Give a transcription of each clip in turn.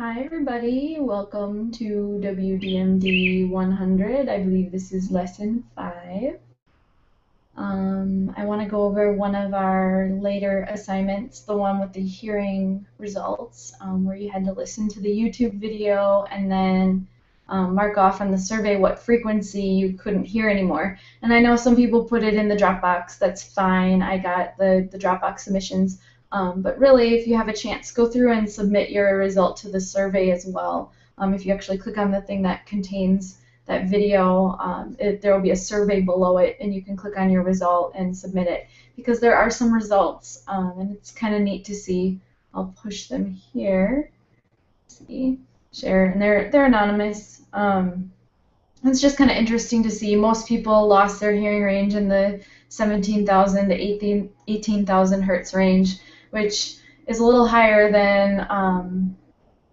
Hi everybody, welcome to WDMD 100. I believe this is lesson 5. I want to go over one of our later assignments, the one with the hearing results, where you had to listen to the YouTube video and then mark off on the survey what frequency you couldn't hear anymore. And I know some people put it in the Dropbox, that's fine. I got the Dropbox submissions. But really, if you have a chance, go through and submit your result to the survey as well. If you actually click on the thing that contains that video, there will be a survey below it, and you can click on your result and submit it, because there are some results, and it's kind of neat to see. I'll push them here. See, share, and they're anonymous. It's just kind of interesting to see. Most people lost their hearing range in the 17,000 to 18,000 hertz range, which is a little higher than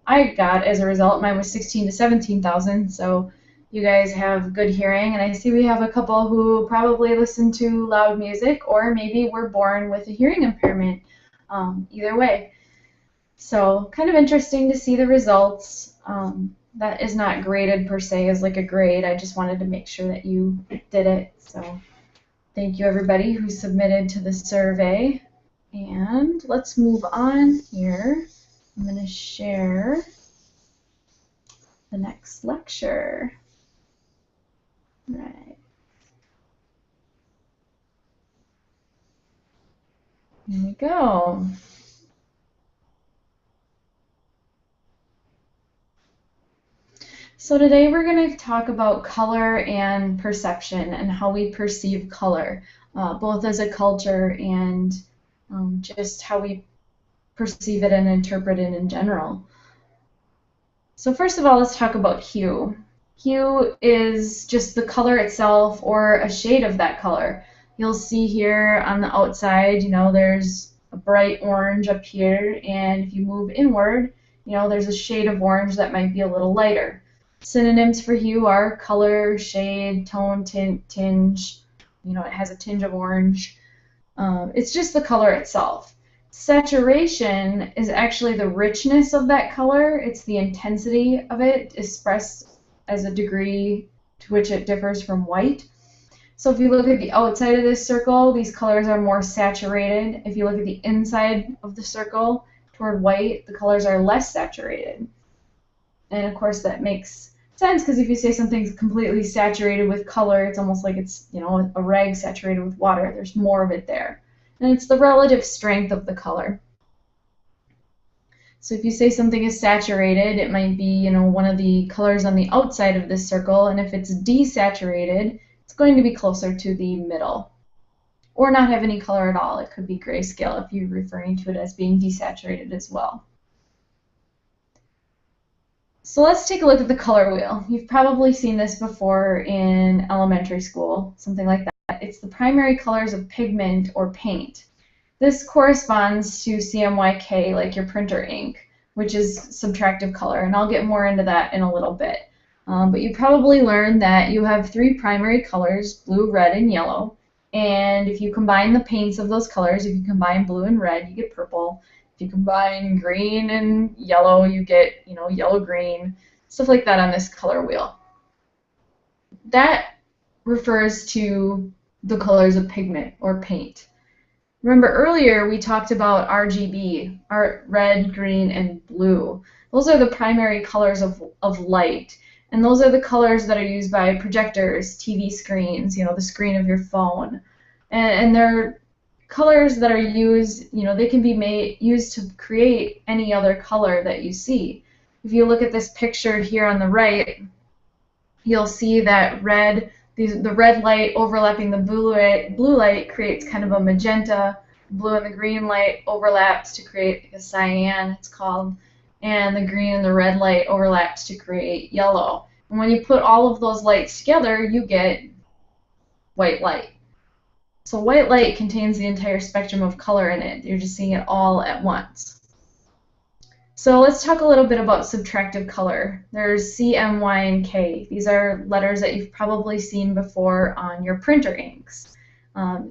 I got as a result. Mine was 16 to 17,000, so you guys have good hearing. And I see we have a couple who probably listen to loud music, or maybe were born with a hearing impairment. Either way. So kind of interesting to see the results. That is not graded per se as like a grade. I just wanted to make sure that you did it. So thank you everybody who submitted to the survey. And let's move on here. I'm going to share the next lecture. Right. Here we go. So today we're going to talk about color and perception and how we perceive color, both as a culture and just how we perceive it and interpret it in general. So first of all, let's talk about hue. Hue is just the color itself or a shade of that color. You'll see here on the outside, there's a bright orange up here, and if you move inward, there's a shade of orange that might be a little lighter. Synonyms for hue are color, shade, tone, tint, tinge. It has a tinge of orange. It's just the color itself. Saturation is actually the richness of that color. It's the intensity of it expressed as a degree to which it differs from white. So if you look at the outside of this circle, these colors are more saturated. If you look at the inside of the circle toward white, the colors are less saturated. And of course that makes sense, because if you say something's completely saturated with color, it's almost like it's, a rag saturated with water. There's more of it there. And it's the relative strength of the color. So if you say something is saturated, it might be, one of the colors on the outside of this circle, and if it's desaturated, it's going to be closer to the middle. Or not have any color at all. It could be grayscale if you're referring to it as being desaturated as well. So let's take a look at the color wheel. You've probably seen this before in elementary school, something like that. It's the primary colors of pigment or paint. This corresponds to CMYK, like your printer ink, which is subtractive color, and I'll get more into that in a little bit. But you probably learned that you have 3 primary colors, blue, red, and yellow. And if you combine the paints of those colors, if you combine blue and red, you get purple. If you combine green and yellow, you get, yellow-green, stuff like that on this color wheel. That refers to the colors of pigment or paint. Remember earlier we talked about RGB, red, green, and blue. Those are the primary colors of light. And those are the colors that are used by projectors, TV screens, the screen of your phone. And they're colors that are used, they can be used to create any other color that you see. If you look at this picture here on the right, you'll see that the red light overlapping the blue light creates kind of a magenta. Blue and the green light overlaps to create a cyan, it's called, and the green and the red light overlaps to create yellow. And when you put all of those lights together, you get white light. So white light contains the entire spectrum of color in it. You're just seeing it all at once. So let's talk a little bit about subtractive color. There's C, M, Y, and K. These are letters that you've probably seen before on your printer inks.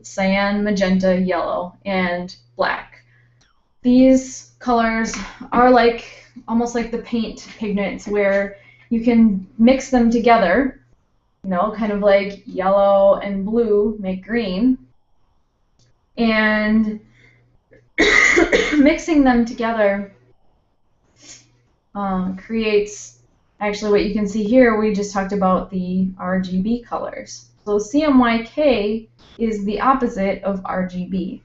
Cyan, magenta, yellow, and black. these colors are like almost like the paint pigments where you can mix them together, you know, kind of like yellow and blue make green. And mixing them together creates, actually what you can see here, we just talked about the RGB colors. So CMYK is the opposite of RGB.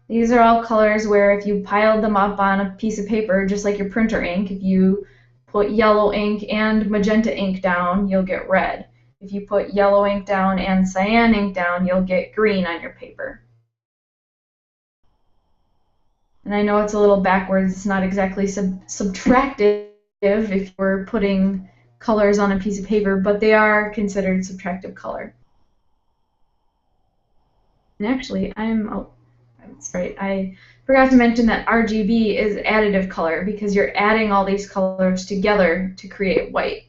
These are all colors where if you piled them up on a piece of paper, just like your printer ink, if you put yellow ink and magenta ink down, you'll get red. If you put yellow ink down and cyan ink down, you'll get green on your paper. And I know it's a little backwards, it's not exactly subtractive if you're putting colors on a piece of paper, but they are considered subtractive color. And actually, that's right, I forgot to mention that RGB is additive color because you're adding all these colors together to create white.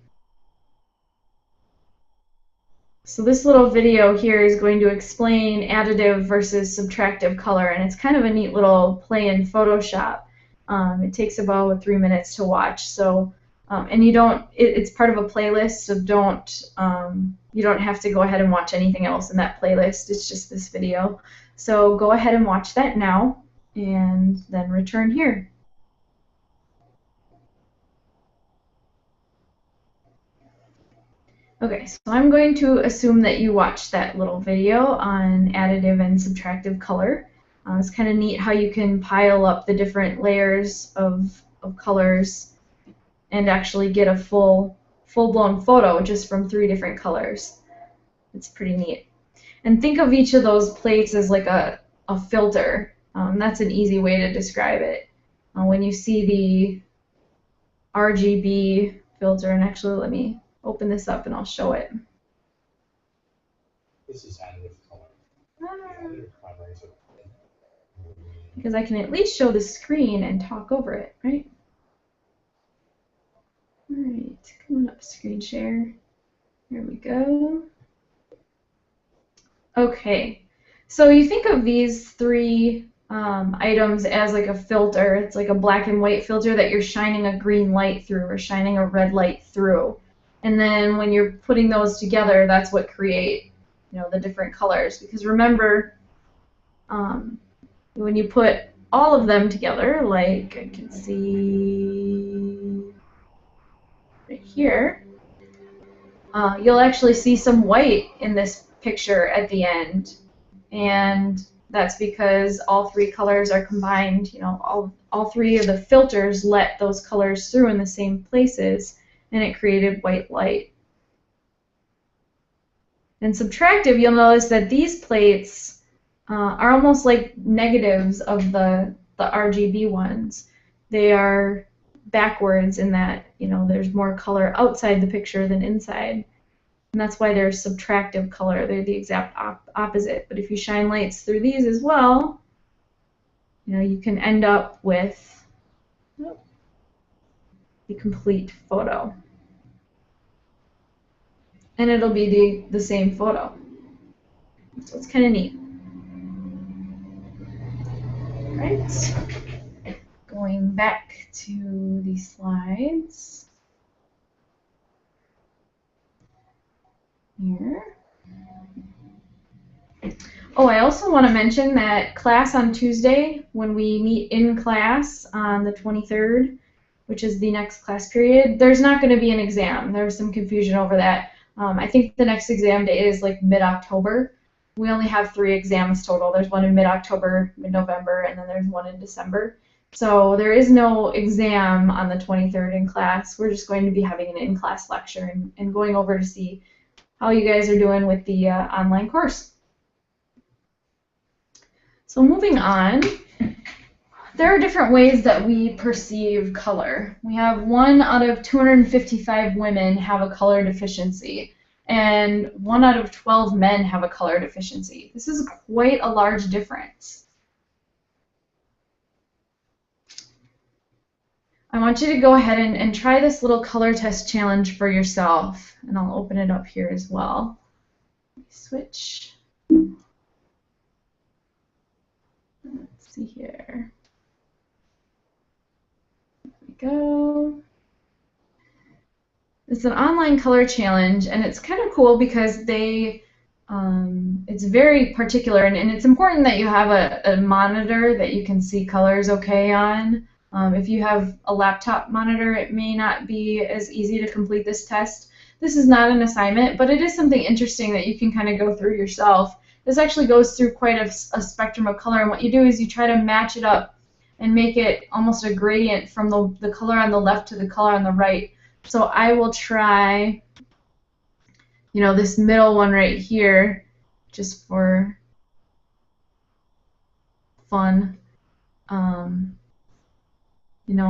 So this little video here is going to explain additive versus subtractive color, and it's kind of a neat little play in Photoshop. It takes about 3 minutes to watch. So, and you don't, it's part of a playlist, so you don't have to go ahead and watch anything else in that playlist. It's just this video. So go ahead and watch that now, and then return here. Okay, so I'm going to assume that you watched that little video on additive and subtractive color. It's kind of neat how you can pile up the different layers of colors and actually get a full-blown photo just from 3 different colors. It's pretty neat. And think of each of those plates as like a filter. That's an easy way to describe it. When you see the RGB filter, and actually let me open this up and I'll show it. This is additive color. Because I can at least show the screen and talk over it, right? Alright, coming up screen share. Here we go. Okay, so you think of these 3 items as like a filter. It's like a black and white filter that you're shining a green light through or shining a red light through. And then when you're putting those together, that's what create, you know, the different colors. Because remember, when you put all of them together, like I can see right here, you'll actually see some white in this picture at the end. And that's because all 3 colors are combined. You know, all 3 of the filters let those colors through in the same places, and it created white light. And subtractive, you'll notice that these plates are almost like negatives of the RGB ones. They are backwards in that, you know, there's more color outside the picture than inside. And that's why they're subtractive color. They're the exact opposite. But if you shine lights through these as well, you know, you can end up with the complete photo. And it'll be the same photo. So it's kind of neat. Right. Going back to the slides. Here. Oh, I also want to mention that class on Tuesday, when we meet in class on the 23rd, which is the next class period, there's not going to be an exam. There was some confusion over that. I think the next exam date is like mid-October. We only have 3 exams total. There's one in mid-October, mid-November, and then there's one in December. So there is no exam on the 23rd in class. We're just going to be having an in-class lecture and going over to see how you guys are doing with the online course. So moving on, there are different ways that we perceive color. We have 1 out of 255 women have a color deficiency, and 1 out of 12 men have a color deficiency. This is quite a large difference. I want you to go ahead and try this little color test challenge for yourself, and I'll open it up here as well. Switch. Let's see here. There we go. It's an online color challenge, and it's kind of cool because it's very particular, and it's important that you have a monitor that you can see colors okay on. If you have a laptop monitor, it may not be as easy to complete this test. This is not an assignment, but it is something interesting that you can kind of go through yourself. This actually goes through quite a spectrum of color, and what you do is you try to match it up and make it almost a gradient from the color on the left to the color on the right. So I will try, this middle one right here, just for fun.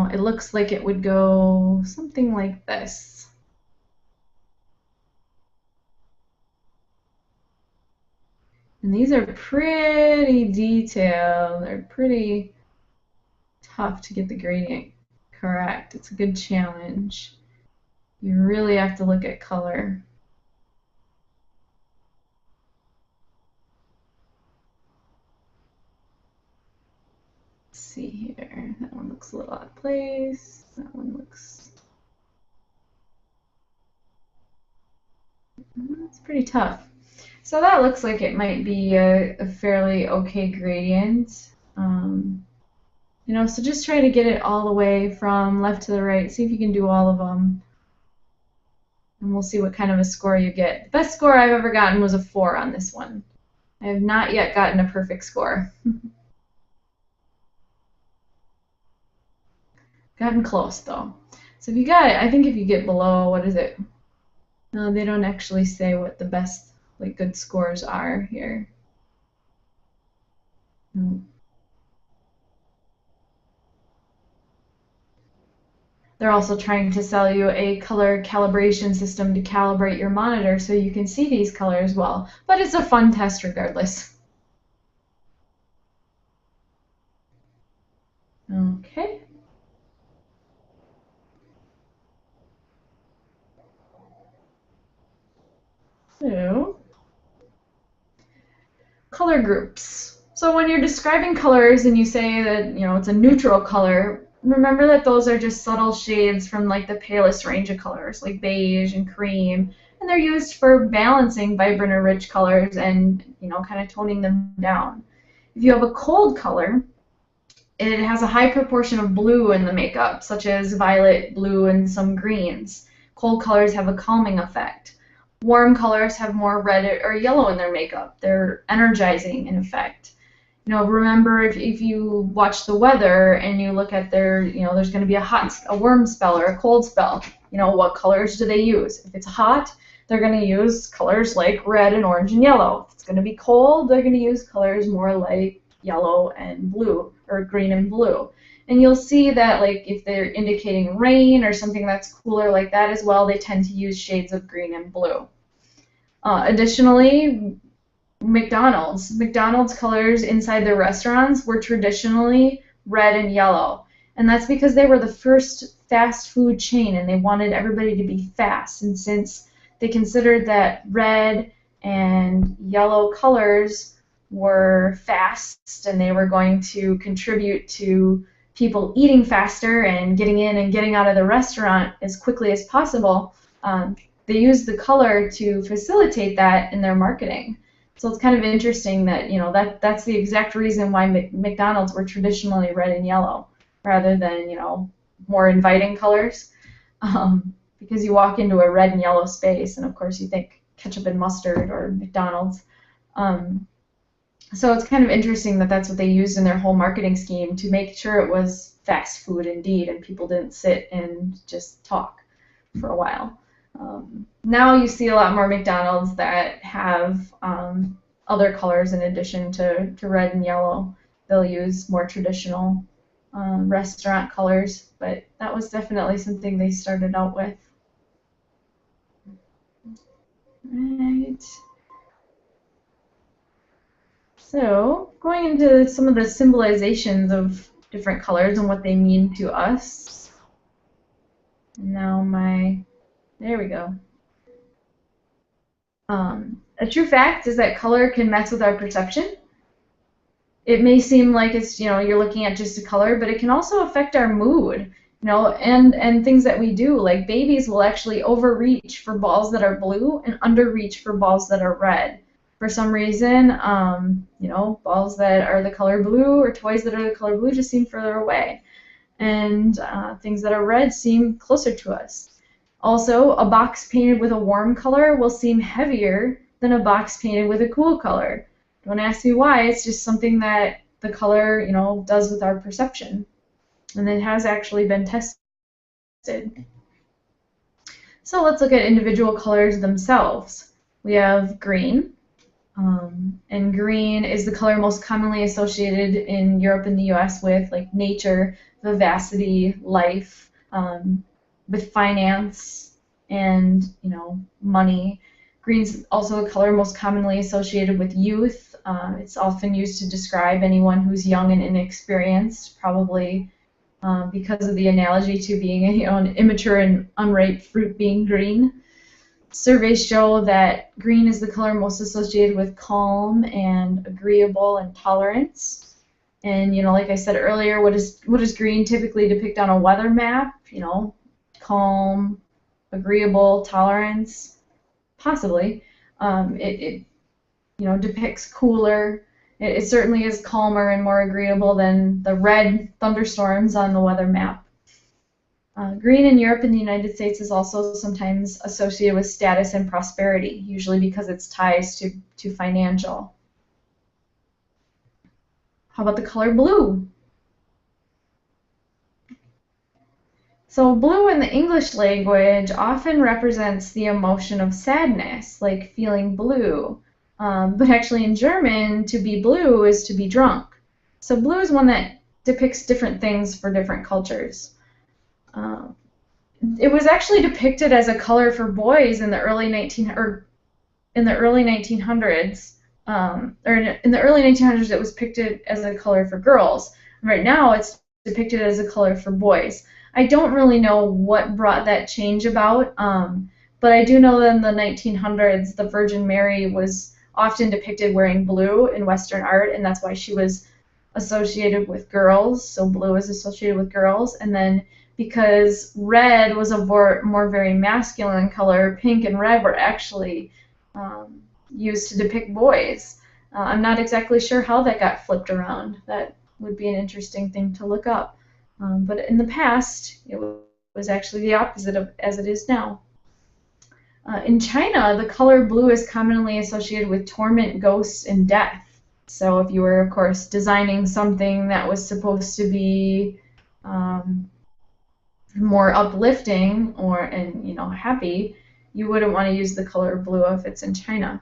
It looks like it would go something like this. And these are pretty detailed. They're pretty tough to get the gradient correct. It's a good challenge. You really have to look at color. Let's see here. That one looks a little out of place. That one looks... It's pretty tough. So that looks like it might be a fairly okay gradient. So just try to get it all the way from left to the right. See if you can do all of them. And we'll see what kind of a score you get. The best score I've ever gotten was a 4 on this one. I have not yet gotten a perfect score. Gotten close though. So if you got it, I think if you get below, what is it? No, they don't actually say what the best, good scores are here. No. They're also trying to sell you a color calibration system to calibrate your monitor so you can see these colors well. But it's a fun test regardless. Okay. So, color groups. So when you're describing colors and you say that, it's a neutral color, remember that those are just subtle shades from the palest range of colors, like beige and cream, and they're used for balancing vibrant or rich colors and, kind of toning them down. If you have a cold color, it has a high proportion of blue in the makeup, such as violet, blue, and some greens. Cold colors have a calming effect. Warm colors have more red or yellow in their makeup. They're energizing in effect. Remember if you watch the weather and you look at there's going to be a warm spell or a cold spell. What colors do they use? If it's hot, they're going to use colors like red and orange and yellow. If it's going to be cold, they're going to use colors more like yellow and blue or green and blue. And you'll see that if they're indicating rain or something that's cooler like that as well, they tend to use shades of green and blue. Additionally, McDonald's colors inside their restaurants were traditionally red and yellow. And that's because they were the first fast food chain and they wanted everybody to be fast. And since they considered that red and yellow colors were fast and they were going to contribute to people eating faster and getting in and getting out of the restaurant as quickly as possible, they used the color to facilitate that in their marketing. So it's kind of interesting that that's the exact reason why McDonald's were traditionally red and yellow rather than more inviting colors, because you walk into a red and yellow space and of course you think ketchup and mustard or McDonald's. So it's kind of interesting that that's what they used in their whole marketing scheme to make sure it was fast food indeed and people didn't sit and just talk for a while. Now you see a lot more McDonald's that have other colors in addition to red and yellow. They'll use more traditional restaurant colors, but that was definitely something they started out with. Right. So, going into some of the symbolizations of different colors and what they mean to us. Now there we go. A true fact is that color can mess with our perception. it may seem like it's, you're looking at just a color, but it can also affect our mood, and things that we do. Like babies will actually overreach for balls that are blue and underreach for balls that are red. For some reason, balls that are the color blue or toys that are the color blue just seem further away, and things that are red seem closer to us. Also, a box painted with a warm color will seem heavier than a box painted with a cool color. Don't ask me why, it's just something that the color, does with our perception. And it has actually been tested. So let's look at individual colors themselves. We have green, and green is the color most commonly associated in Europe and the US with like nature, vivacity, life, with finance and money. Green's also the color most commonly associated with youth. It's often used to describe anyone who's young and inexperienced, probably because of the analogy to being an immature and unripe fruit being green. Surveys show that green is the color most associated with calm and agreeable and tolerance. And like I said earlier, what does green typically depict on a weather map? Calm, agreeable, tolerance, possibly. It depicts cooler. It certainly is calmer and more agreeable than the red thunderstorms on the weather map. Green in Europe and the United States is also sometimes associated with status and prosperity, usually because its ties to financial. How about the color blue? So blue in the English language often represents the emotion of sadness, like feeling blue. But actually in German, to be blue is to be drunk. So blue is one that depicts different things for different cultures. It was actually depicted as a color for boys in the early 1900s. In the early 1900s, it was depicted as a color for girls. Right now, it's depicted as a color for boys. I don't really know what brought that change about, but I do know that in the 1900s, the Virgin Mary was often depicted wearing blue in Western art, and that's why she was associated with girls. So blue is associated with girls, and then because red was a more very masculine color, pink and red were actually used to depict boys. I'm not exactly sure how that got flipped around. That would be an interesting thing to look up. But in the past, it was actually the opposite of as it is now. In China, the color blue is commonly associated with torment, ghosts, and death. So if you were, of course, designing something that was supposed to be more uplifting and happy, you wouldn't want to use the color blue if it's in China.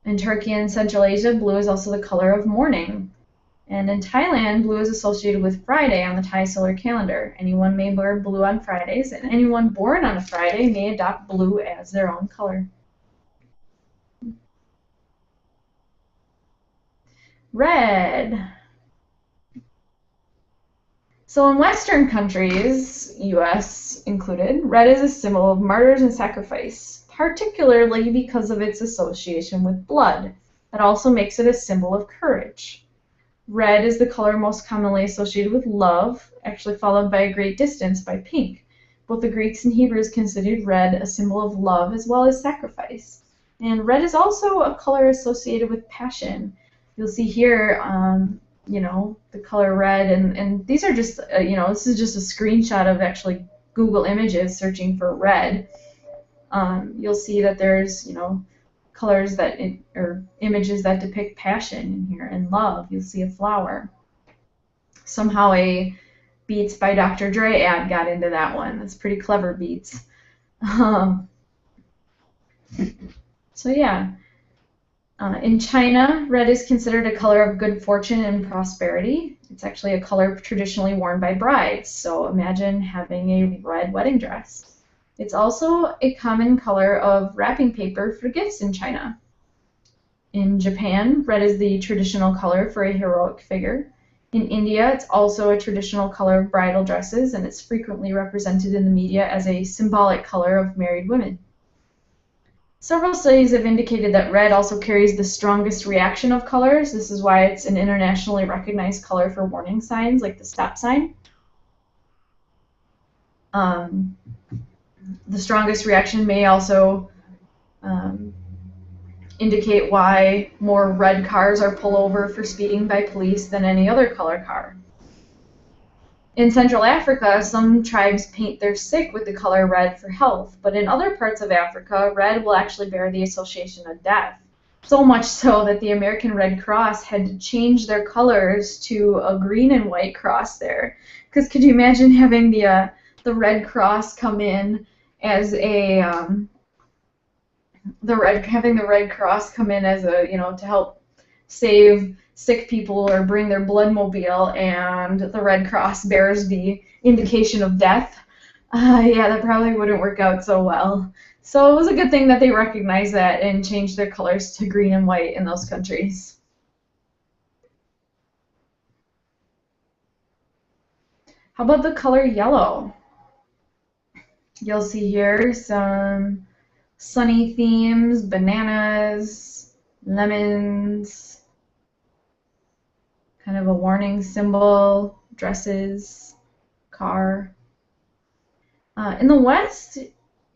In Turkey and Central Asia, blue is also the color of mourning. And in Thailand, blue is associated with Friday on the Thai solar calendar. Anyone may wear blue on Fridays, and anyone born on a Friday may adopt blue as their own color. Red. So in Western countries, US included, red is a symbol of martyrs and sacrifice, particularly because of its association with blood. That also makes it a symbol of courage. Red is the color most commonly associated with love, actually followed by a great distance by pink. Both the Greeks and Hebrews considered red a symbol of love as well as sacrifice. And red is also a color associated with passion. You'll see here, the color red, and these are just, this is just a screenshot of actually Google Images searching for red. You'll see that there's, colors or images that depict passion in here and love. You'll see a flower. Somehow a Beats by Dr. Dre ad got into that one. That's pretty clever, Beats. So yeah. In China, red is considered a color of good fortune and prosperity. It's actually a color traditionally worn by brides, so imagine having a red wedding dress. It's also a common color of wrapping paper for gifts in China. In Japan, red is the traditional color for a heroic figure. In India, it's also a traditional color of bridal dresses, and it's frequently represented in the media as a symbolic color of married women. Several studies have indicated that red also carries the strongest reaction of colors. This is why it's an internationally recognized color for warning signs, like the stop sign. The strongest reaction may also indicate why more red cars are pulled over for speeding by police than any other color car. In Central Africa, some tribes paint their sick with the color red for health, but in other parts of Africa, red will actually bear the association of death. So much so that the American Red Cross had to change their colors to a green and white cross there. Because could you imagine having the Red Cross come in as a having the Red Cross come in as a, to help save sick people or bring their blood mobile, and the Red Cross bears the indication of death. Yeah, that probably wouldn't work out so well. So it was a good thing that they recognized that and changed their colors to green and white in those countries. How about the color yellow? You'll see here some sunny themes, bananas, lemons, kind of a warning symbol, dresses, car. In the West,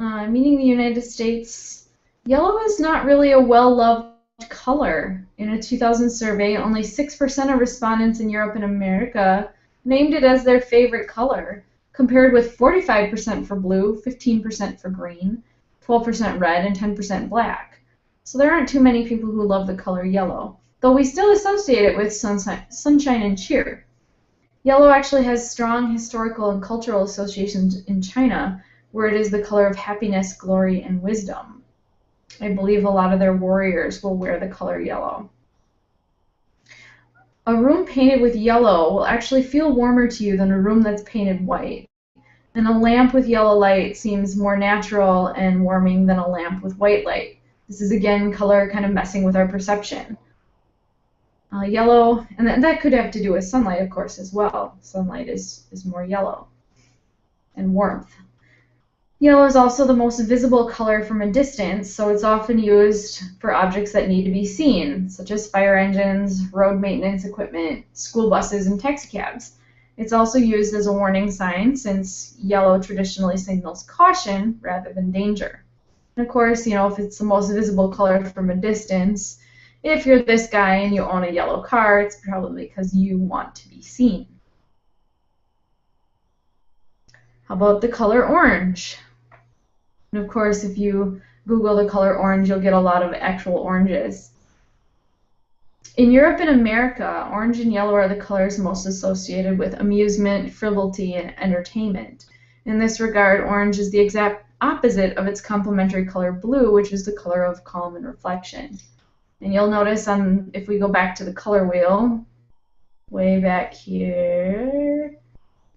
meaning the United States, yellow is not really a well-loved color. In a 2000 survey, only 6% of respondents in Europe and America named it as their favorite color, compared with 45% for blue, 15% for green, 12% red, and 10% black. So there aren't too many people who love the color yellow, though we still associate it with sunshine and cheer. Yellow actually has strong historical and cultural associations in China, where it is the color of happiness, glory, and wisdom. I believe a lot of their warriors will wear the color yellow. A room painted with yellow will actually feel warmer to you than a room that's painted white. And a lamp with yellow light seems more natural and warming than a lamp with white light. This is, again, color kind of messing with our perception. Yellow, and that could have to do with sunlight, of course, as well. Sunlight is more yellow and warmth. Yellow is also the most visible color from a distance, so it's often used for objects that need to be seen, such as fire engines, road maintenance equipment, school buses, and taxicabs. It's also used as a warning sign, since yellow traditionally signals caution rather than danger. And of course, if it's the most visible color from a distance, if you're this guy and you own a yellow car, it's probably because you want to be seen. How about the color orange? And of course, if you Google the color orange, you'll get a lot of actual oranges. In Europe and America, orange and yellow are the colors most associated with amusement, frivolity, and entertainment. In this regard, orange is the exact opposite of its complementary color blue, which is the color of calm and reflection. And you'll notice if we go back to the color wheel, way back here,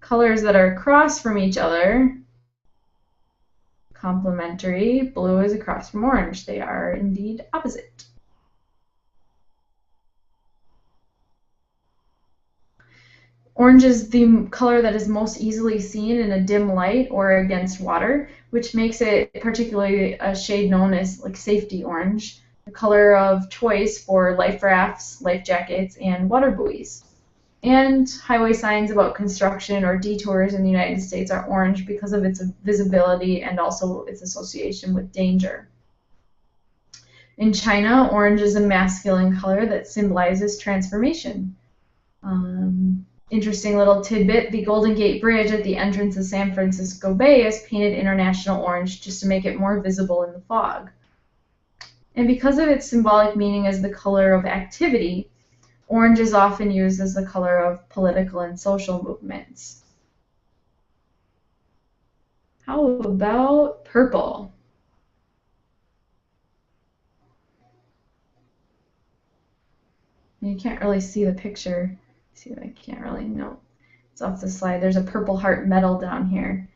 colors that are across from each other, complementary, blue is across from orange. They are indeed opposite. Orange is the color that is most easily seen in a dim light or against water, which makes it particularly a shade known as like safety orange, the color of choice for life rafts, life jackets, and water buoys. And highway signs about construction or detours in the United States are orange because of its visibility and also its association with danger. In China, orange is a masculine color that symbolizes transformation. Interesting little tidbit, the Golden Gate Bridge at the entrance of San Francisco Bay is painted international orange just to make it more visible in the fog. And because of its symbolic meaning as the color of activity, orange is often used as the color of political and social movements. How about purple? You can't really see the picture. See, I can't really know. It's off the slide. There's a Purple Heart medal down here.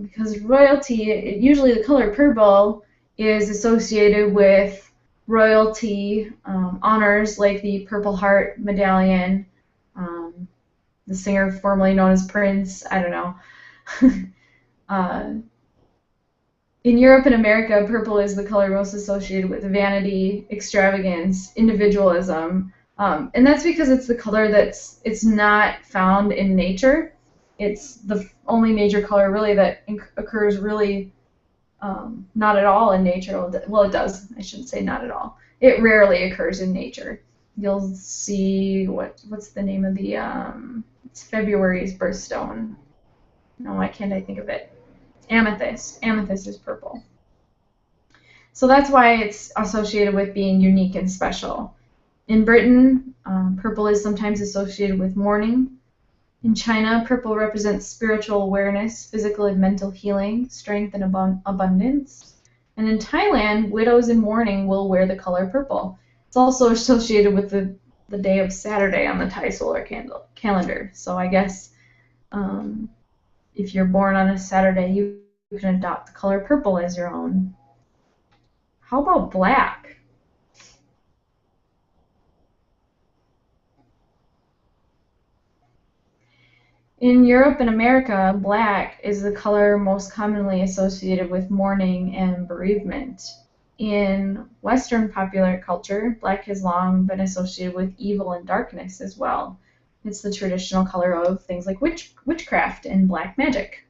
Because royalty, usually the color purple is associated with royalty honors like the Purple Heart medallion, the singer formerly known as Prince, I don't know. In Europe and America, purple is the color most associated with vanity, extravagance, individualism, and that's because it's the color it's not found in nature. It's the only major color really that occurs really not at all in nature. Well, it does. I shouldn't say not at all. It rarely occurs in nature. You'll see what's the name of the it's February's birthstone. No, why can't I think of it? Amethyst. Amethyst is purple. So that's why it's associated with being unique and special. In Britain, purple is sometimes associated with mourning. In China, purple represents spiritual awareness, physical and mental healing, strength, and abundance. And in Thailand, widows in mourning will wear the color purple. It's also associated with the day of Saturday on the Thai solar calendar. So I guess if you're born on a Saturday, you can adopt the color purple as your own. How about black? In Europe and America, black is the color most commonly associated with mourning and bereavement. In Western popular culture, black has long been associated with evil and darkness as well. It's the traditional color of things like witchcraft and black magic.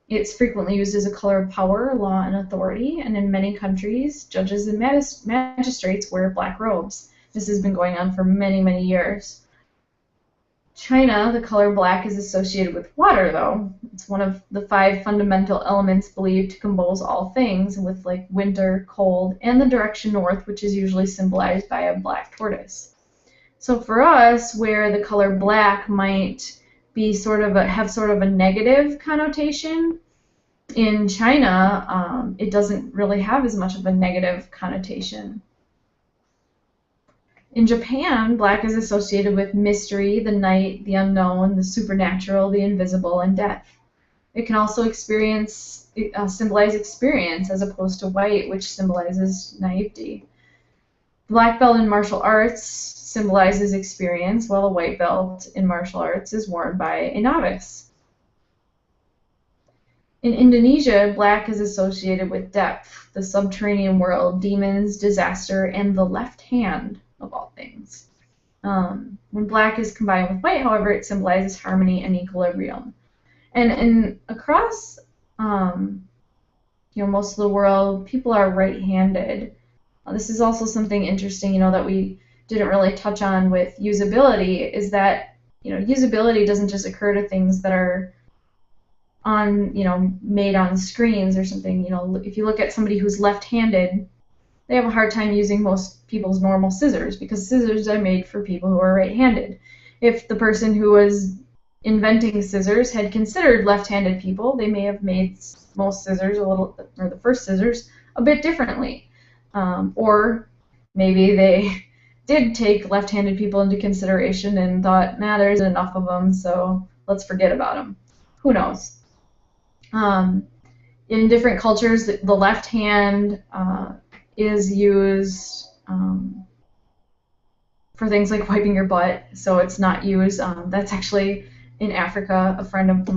It's frequently used as a color of power, law, and authority, and in many countries, judges and magistrates wear black robes. This has been going on for many, many years. China, the color black is associated with water, though. It's one of the 5 fundamental elements believed to compose all things, with like winter, cold, and the direction north, which is usually symbolized by a black tortoise. So for us, where the color black might be have sort of a negative connotation, in China, it doesn't really have as much of a negative connotation. In Japan, black is associated with mystery, the night, the unknown, the supernatural, the invisible, and death. It can also symbolize experience as opposed to white, which symbolizes naivety. Black belt in martial arts symbolizes experience, while a white belt in martial arts is worn by a novice. In Indonesia, black is associated with depth, the subterranean world, demons, disaster, and the left hand of all things. When black is combined with white, however, it symbolizes harmony and equilibrium. And across most of the world, people are right-handed. This is also something interesting, that we didn't really touch on with usability, is that usability doesn't just occur to things that are made on screens or something. If you look at somebody who's left-handed, they have a hard time using most people's normal scissors because scissors are made for people who are right-handed. If the person who was inventing scissors had considered left-handed people, they may have made most scissors or the first scissors a bit differently. Or maybe they did take left-handed people into consideration and thought, nah, there's enough of them, so let's forget about them. Who knows? In different cultures, the left hand is used for things like wiping your butt, so it's not used. That's actually in Africa. A friend of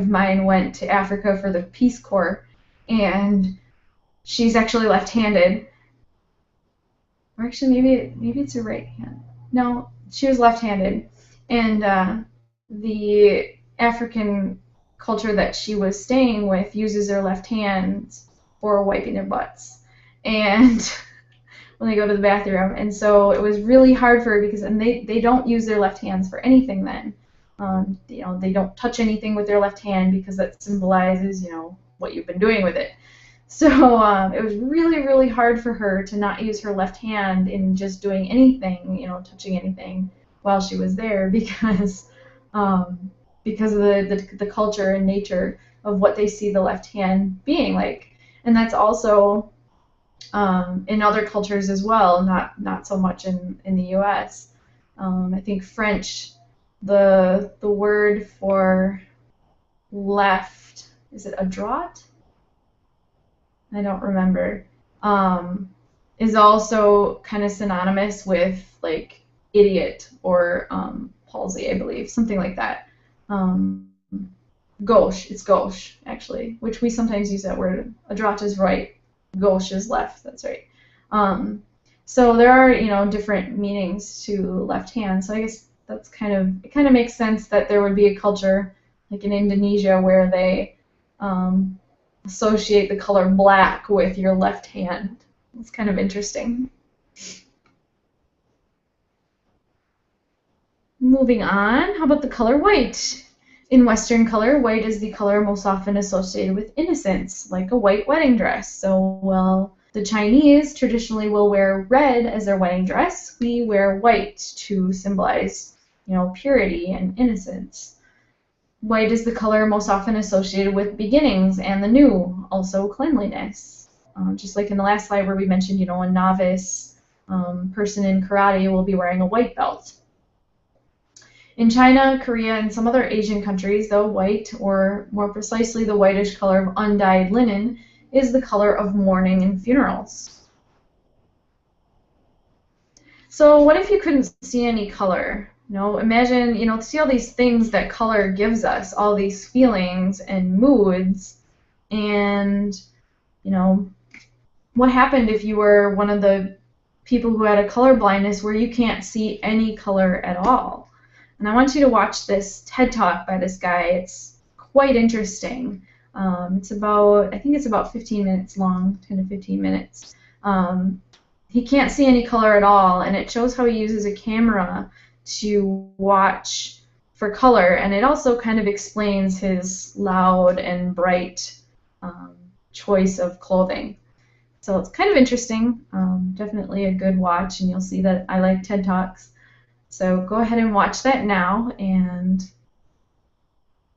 mine went to Africa for the Peace Corps, and she's actually left-handed. Or actually, maybe it's her right hand. No, she was left-handed, and the African culture that she was staying with uses their left hands for wiping their butts and when they go to the bathroom. And so it was really hard for her because they don't use their left hands for anything then. They don't touch anything with their left hand because that symbolizes, what you've been doing with it. So it was really, really hard for her to not use her left hand in just doing anything, touching anything while she was there because of the culture and nature of what they see the left hand being like. And that's also in other cultures as well, not so much in the U.S. I think French, the word for left, is it a droite? I don't remember. Is also kind of synonymous with like idiot or palsy, I believe, something like that. Gauche, it's gauche, actually, which we sometimes use that word. A droite is right, gauche is left, that's right. So there are, different meanings to left hand, so I guess it kind of makes sense that there would be a culture, like in Indonesia, where they associate the color black with your left hand. It's kind of interesting. Moving on, how about the color white? In Western color, white is the color most often associated with innocence, like a white wedding dress. So, well, the Chinese traditionally will wear red as their wedding dress. We wear white to symbolize, purity and innocence. White is the color most often associated with beginnings and the new, also cleanliness. Just like in the last slide where we mentioned, a novice person in karate will be wearing a white belt. In China, Korea, and some other Asian countries, though, white, or more precisely the whitish color of undyed linen, is the color of mourning and funerals. So what if you couldn't see any color? Imagine, see all these things that color gives us, all these feelings and moods, and, what happened if you were one of the people who had a color blindness where you can't see any color at all? And I want you to watch this TED Talk by this guy. It's quite interesting. I think it's about 15 minutes long, 10 to 15 minutes. He can't see any color at all, and it shows how he uses a camera to watch for color, and it also kind of explains his loud and bright choice of clothing. So it's kind of interesting, definitely a good watch, and you'll see that I like TED Talks. So go ahead and watch that now, and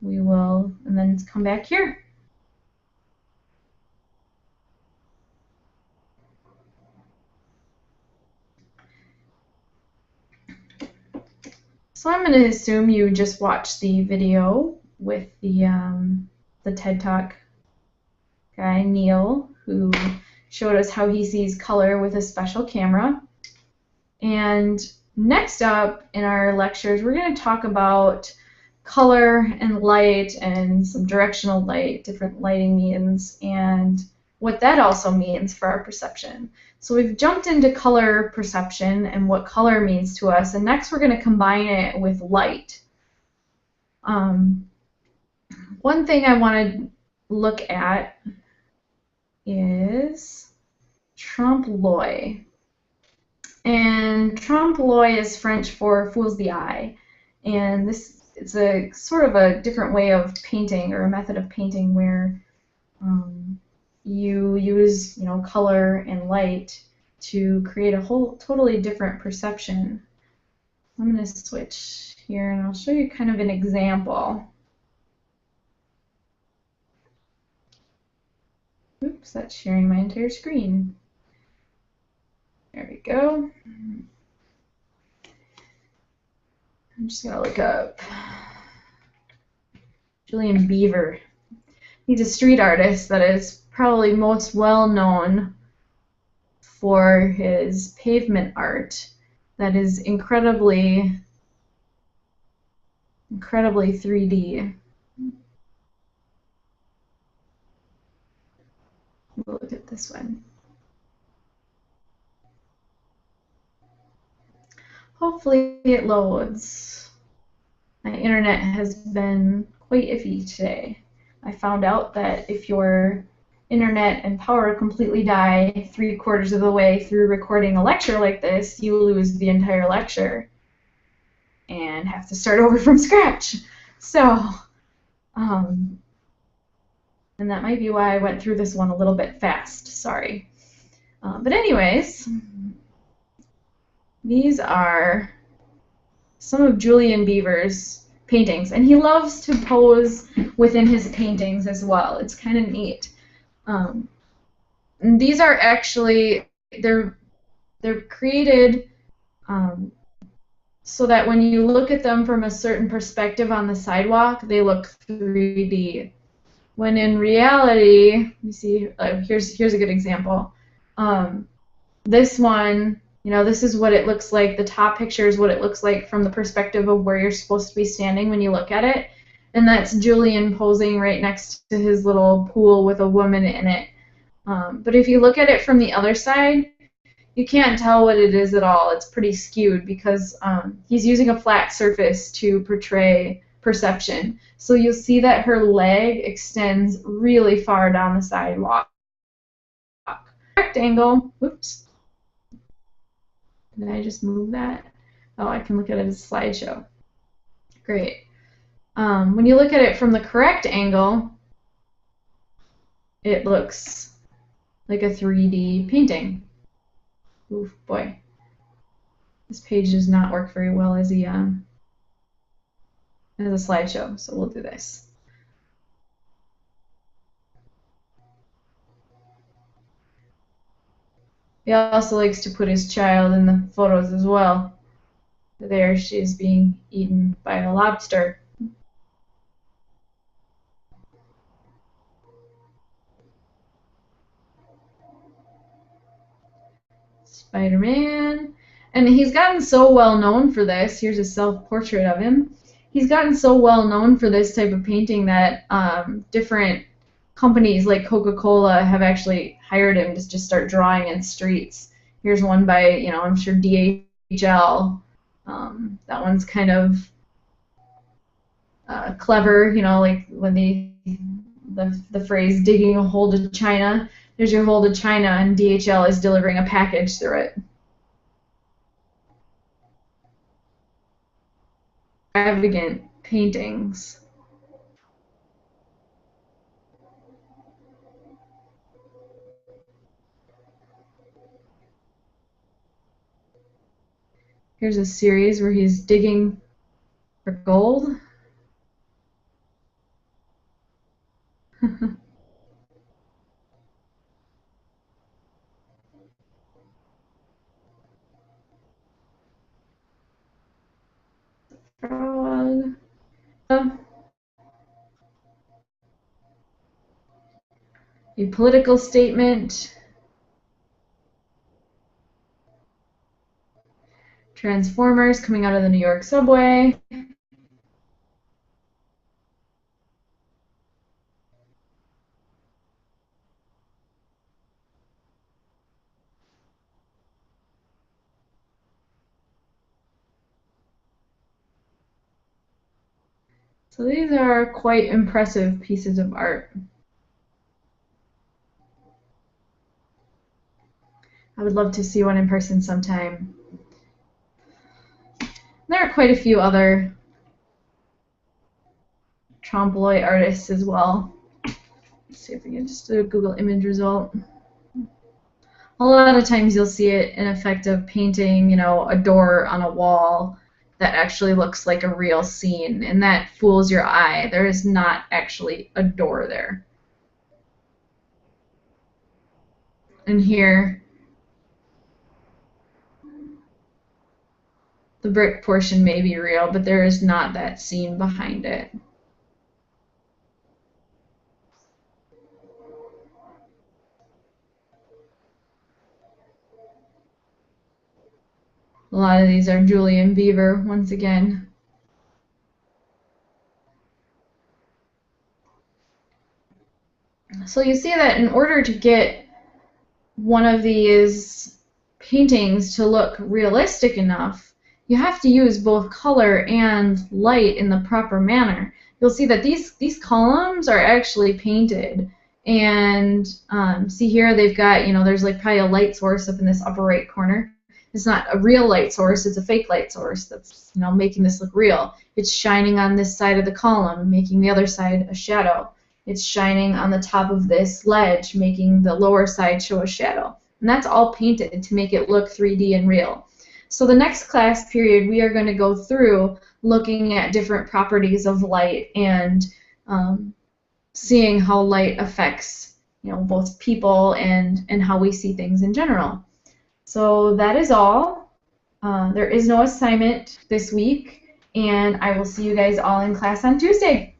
then come back here. So I'm going to assume you just watched the video with the TED Talk guy, Neil, who showed us how he sees color with a special camera. And next up in our lectures, we're going to talk about color and light and some directional light, different lighting means, and what that also means for our perception. So we've jumped into color perception and what color means to us, and next we're going to combine it with light. One thing I want to look at is trompe-l'oeil. And trompe-l'oeil is French for fool's the eye. And it's a sort of a different way of painting, or a method of painting where you use color and light to create a whole totally different perception. I'm going to switch here and I'll show you kind of an example. Oops, that's sharing my entire screen. There we go. I'm just going to look up Julian Beaver. He's a street artist that is probably most well known for his pavement art that is incredibly 3D. We'll look at this one. Hopefully it loads. My internet has been quite iffy today. I found out that if your internet and power completely die 3/4 of the way through recording a lecture like this, you lose the entire lecture and have to start over from scratch. So, and that might be why I went through this one a little bit fast. Sorry. But anyways, these are some of Julian Beaver's paintings, and he loves to pose within his paintings as well. It's kind of neat. And these are actually they're created so that when you look at them from a certain perspective on the sidewalk, they look 3D. When in reality, let me see. Here's a good example. This one, this is what it looks like. The top picture is what it looks like from the perspective of where you're supposed to be standing when you look at it. And that's Julian posing right next to his little pool with a woman in it. But if you look at it from the other side, you can't tell what it is at all. It's pretty skewed because he's using a flat surface to portray perception. So you'll see that her leg extends really far down the sidewalk. Correct angle. Oops. Did I just move that? Oh, I can look at it as a slideshow. Great. When you look at it from the correct angle, it looks like a 3D painting. Oof, boy. This page does not work very well as a slideshow, so we'll do this. He also likes to put his child in the photos as well. There she is being eaten by a lobster. Spider-Man. And he's gotten so well known for this. Here's a self-portrait of him. He's gotten so well known for this type of painting that different companies like Coca-Cola have actually hired him to just start drawing in streets. Here's one by, I'm sure DHL. That one's kind of clever, like when the phrase digging a hole to China. There's your hole to China, and DHL is delivering a package through it. Extravagant paintings. Here's a series where he's digging for gold. Frog. A political statement. Transformers coming out of the New York subway. So these are quite impressive pieces of art. I would love to see one in person sometime. There are quite a few other trompe-l'oeil artists as well. Let's see if we can just do a Google image result. A lot of times you'll see it in effect of painting, a door on a wall that actually looks like a real scene, and that fools your eye. There is not actually a door there. And here, the brick portion may be real, but there is not that scene behind it. A lot of these are Julian Beaver, once again. So you see that in order to get one of these paintings to look realistic enough, you have to use both color and light in the proper manner. You'll see that these columns are actually painted. And see here, they've got, there's like probably a light source up in this upper right corner. It's not a real light source, it's a fake light source that's, making this look real. It's shining on this side of the column, making the other side a shadow. It's shining on the top of this ledge, making the lower side show a shadow. And that's all painted to make it look 3D and real. So the next class period, we are going to go through looking at different properties of light and seeing how light affects, both people and how we see things in general. So that is all. There is no assignment this week, and I will see you guys all in class on Tuesday.